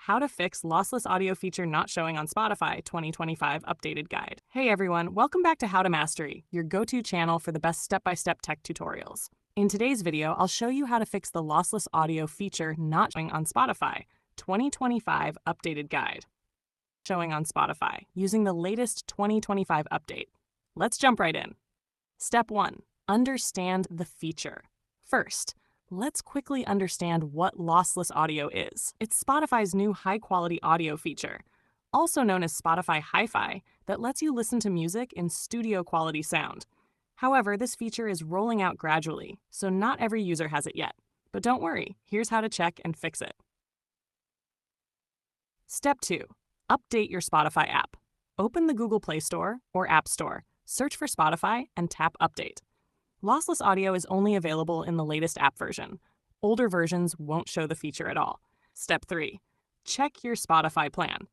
How to Fix Lossless Audio Feature Not Showing on Spotify 2025 Updated Guide. Hey everyone, welcome back to HowtoMastery, your go-to channel for the best step-by-step tech tutorials. In today's video, I'll show you how to fix the lossless audio feature not showing on Spotify 2025 Updated Guide. Showing on Spotify using the latest 2025 update. Let's jump right in. Step 1. Understand the feature. First, let's quickly understand what lossless audio is. It's Spotify's new high-quality audio feature, also known as Spotify Hi-Fi, that lets you listen to music in studio-quality sound. However, this feature is rolling out gradually, so not every user has it yet. But don't worry, here's how to check and fix it. Step 2. Update your Spotify app. Open the Google Play Store or App Store, search for Spotify, and tap Update. Lossless audio is only available in the latest app version. Older versions won't show the feature at all. Step 3. Check your Spotify plan.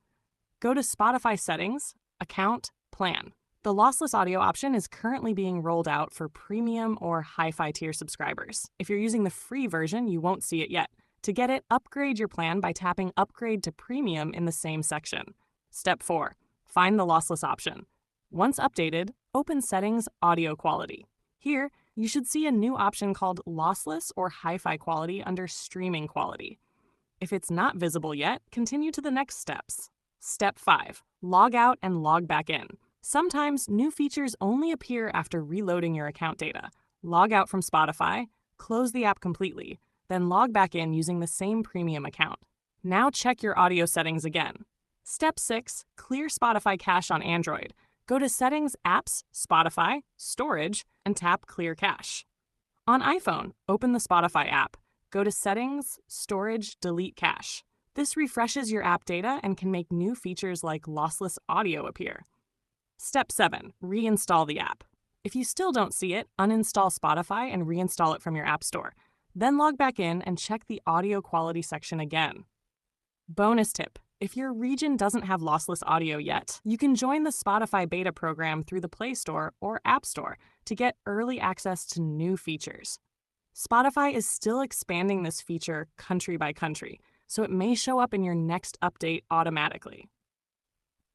Go to Spotify Settings, Account, Plan. The lossless audio option is currently being rolled out for premium or hi-fi tier subscribers. If you're using the free version, you won't see it yet. To get it, upgrade your plan by tapping Upgrade to Premium in the same section. Step 4. Find the lossless option. Once updated, open Settings, Audio Quality. Here, you should see a new option called Lossless or Hi-Fi Quality under Streaming Quality. If it's not visible yet, continue to the next steps. Step 5. Log out and log back in. Sometimes new features only appear after reloading your account data. Log out from Spotify, close the app completely, then log back in using the same premium account. Now check your audio settings again. Step 6. Clear Spotify cache on Android. Go to Settings, Apps, Spotify, Storage, and tap Clear Cache. On iPhone, open the Spotify app. Go to Settings, Storage, Delete Cache. This refreshes your app data and can make new features like lossless audio appear. Step 7. Reinstall the app. If you still don't see it, uninstall Spotify and reinstall it from your app store. Then log back in and check the audio quality section again. Bonus tip. If your region doesn't have lossless audio yet, you can join the Spotify beta program through the Play Store or App Store to get early access to new features. Spotify is still expanding this feature country by country, so it may show up in your next update automatically.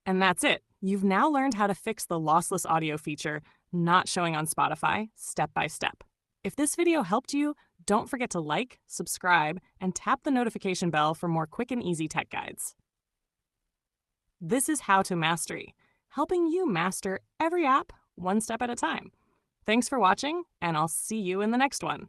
And that's it. You've now learned how to fix the lossless audio feature not showing on Spotify step by step. If this video helped you, don't forget to like, subscribe, and tap the notification bell for more quick and easy tech guides. This is HowtoMastery, helping you master every app one step at a time. Thanks for watching, and I'll see you in the next one.